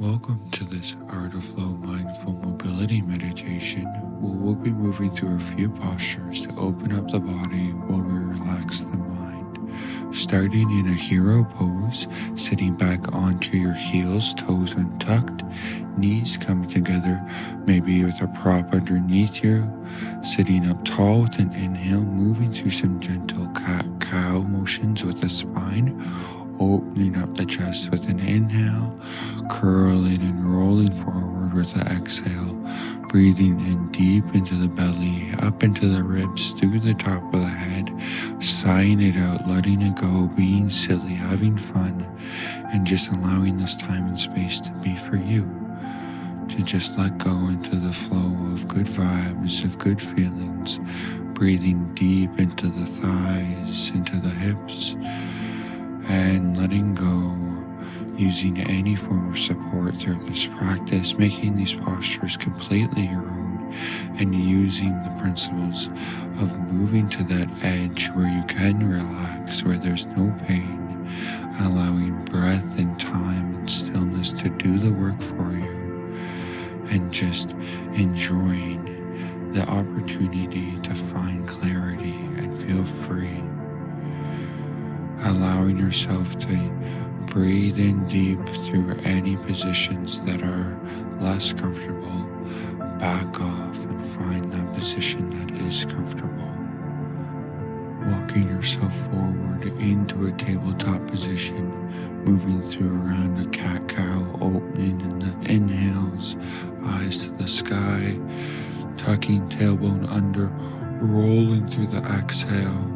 Welcome to this Art of Flow Mindful Mobility meditation, where we'll be moving through a few postures to open up the body while we relax the mind. Starting in a hero pose, sitting back onto your heels, toes untucked, knees coming together, maybe with a prop underneath you. Sitting up tall with an inhale, moving through some gentle cat-cow motions with the spine. Opening up the chest with an inhale, curling and rolling forward with the exhale, breathing in deep into the belly, up into the ribs, through the top of the head, sighing it out, letting it go, being silly, having fun, and just allowing this time and space to be for you, to just let go into the flow of good vibes, of good feelings, breathing deep into the thighs, into the hips, and letting go, using any form of support through this practice, making these postures completely your own, and using the principles of moving to that edge where you can relax, where there's no pain, allowing breath and time and stillness to do the work for you, and just enjoying the opportunity to find clarity and feel free. Allowing yourself to breathe in deep through any positions that are less comfortable, back off and find that position that is comfortable. Walking yourself forward into a tabletop position, moving through around a cat-cow, opening in the inhales, eyes to the sky, tucking tailbone under, rolling through the exhale,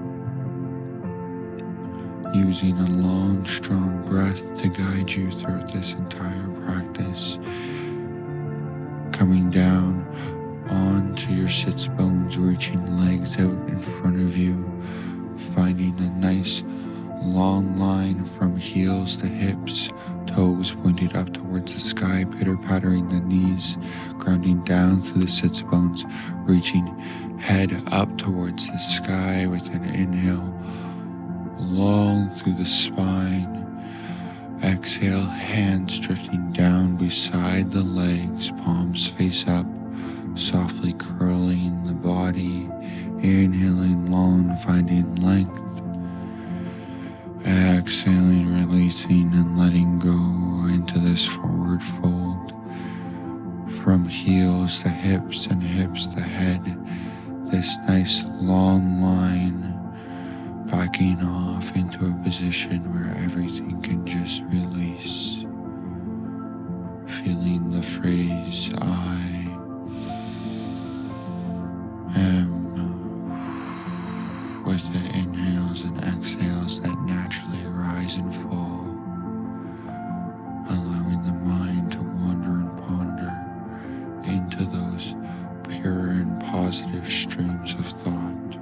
using a long, strong breath to guide you through this entire practice. Coming down onto your sits bones, reaching legs out in front of you, finding a nice long line from heels to hips, toes pointed up towards the sky, pitter-pattering the knees, grounding down through the sits bones, reaching head up towards the sky with an inhale, long through the spine. Exhale, hands drifting down beside the legs, palms face up, softly curling the body. Inhaling long, finding length. Exhaling, releasing and letting go into this forward fold. From heels to hips and hips to head, this nice long line, backing off into a position where everything can just release. Feeling the phrase I am with the inhales and exhales that naturally rise and fall, allowing the mind to wander and ponder into those pure and positive streams of thought,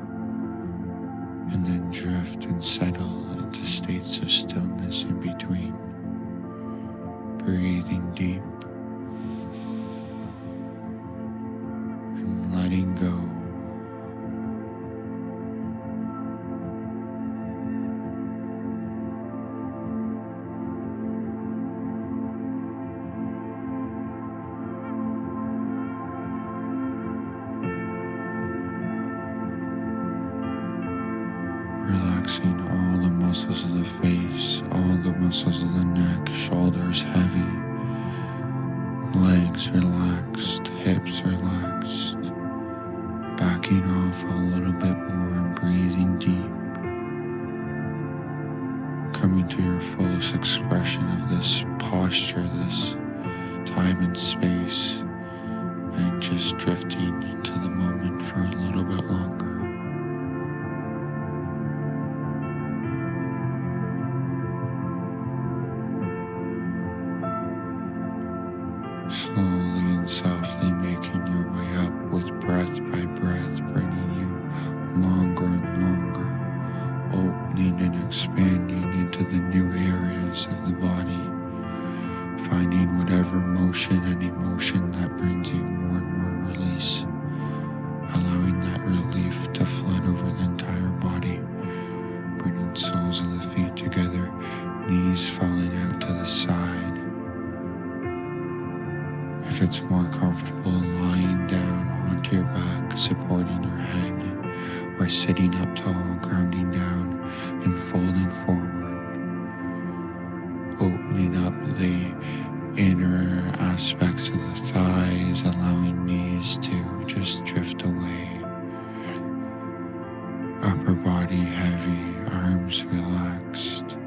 and then drift and settle into states of stillness in between. Breathing deep and letting go. Relaxing all the muscles of the face, all the muscles of the neck, shoulders heavy, legs relaxed, hips relaxed, backing off a little bit more and breathing deep, coming to your fullest expression of this posture, this time and space, and just drifting into the moment for a little bit longer. Slowly and softly making your way up with breath by breath, bringing you longer and longer, opening and expanding into the new areas of the body, finding whatever motion and emotion that brings you more and more release, allowing that relief to flood over the entire body, bringing soles of the feet together, knees falling out to the side, If it's more comfortable, lying down onto your back, supporting your head, or sitting up tall, grounding down and folding forward, opening up the inner aspects of the thighs, allowing these to just drift away. Upper body heavy, arms relaxed,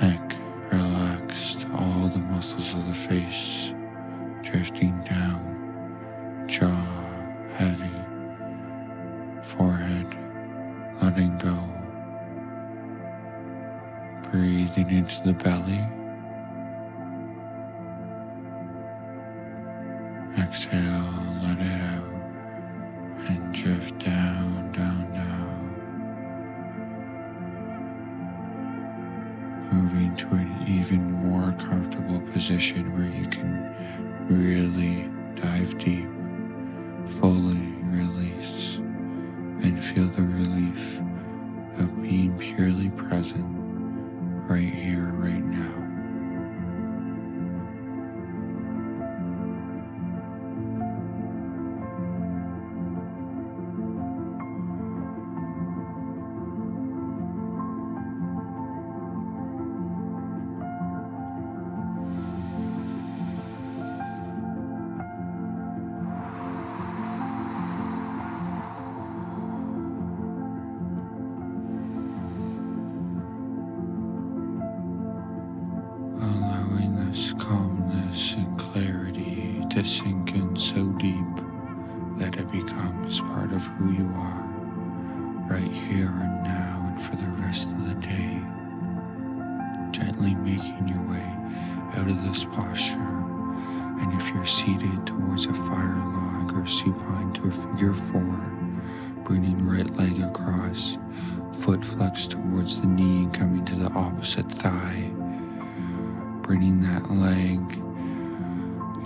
neck relaxed, all the muscles of the face drifting down, jaw heavy, forehead letting go, breathing into the belly, exhale, let it out, and drift down, down, down, moving to an even more comfortable position where you can really dive deep, fully release, and feel the relief of being purely present right here, right now. Allowing this calmness and clarity to sink in so deep that it becomes part of who you are, right here and now and for the rest of the day. Gently making your way out of this posture, and if you're seated towards a fire log or supine to a figure 4, bringing right leg across, foot flexed towards the knee and coming to the opposite thigh, bringing that leg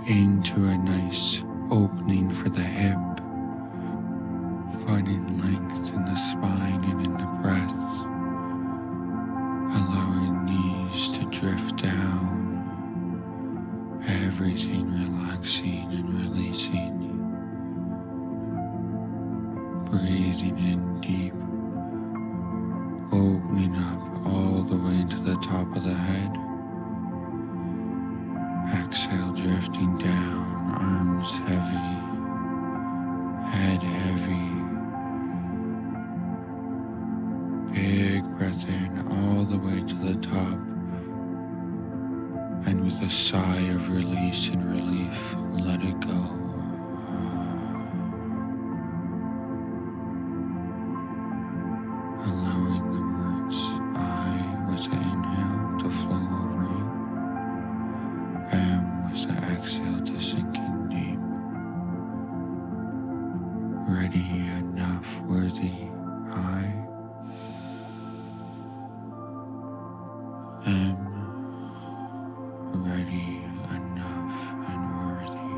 into a nice opening for the hip, finding length in the spine and in the breath, allowing knees to drift down, everything relaxing and releasing, breathing in deep, opening up all the way into the top of the head. Exhale, drifting down, arms heavy, head heavy. Big breath in all the way to the top. And with a sigh of release and relief, let it go. Allowing the words I with the inhale to flow over you. Am with the exhale to sink in deep. Ready, enough, worthy, I am ready, enough, and worthy.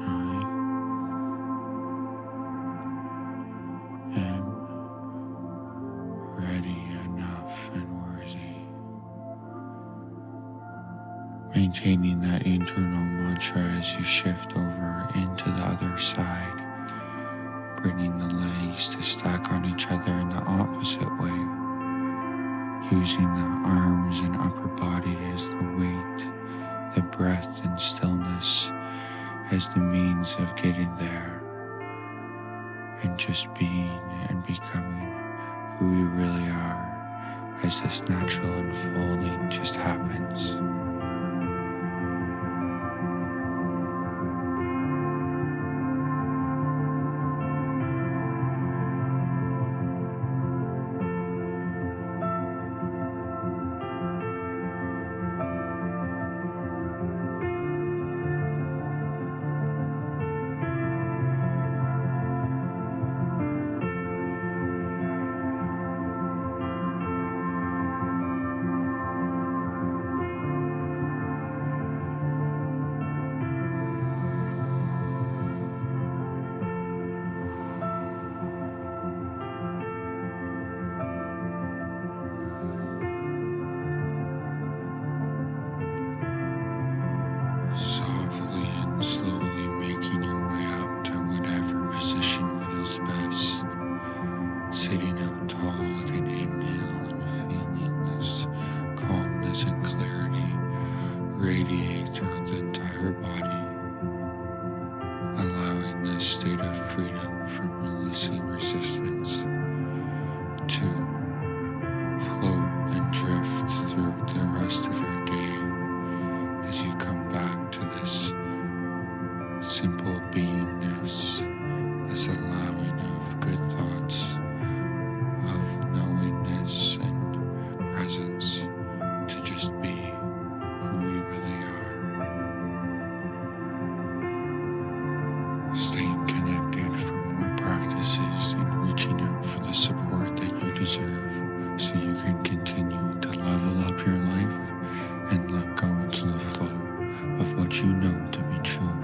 I am ready, enough, and worthy. Maintaining that internal mantra as you shift over into the other side, bringing the legs to stack on each other in the opposite way, using the arms and upper body as the weight, the breath and stillness as the means of getting there, and just being and becoming who we really are as this natural unfolding just happens. softly and slowly making your way up to whatever position feels best. Sitting up tall with an inhale and feeling this calmness and clarity radiate throughout the entire body, allowing this state of freedom from releasing resistance to float and drift through the rest of your day as you come back to this simple beingness, this allowing of good thoughts, of knowingness and presence to just be who we really are. Staying connected for more practices and reaching out for the support that you deserve so you can continue to level up your life and let go into the flow of what you know to be true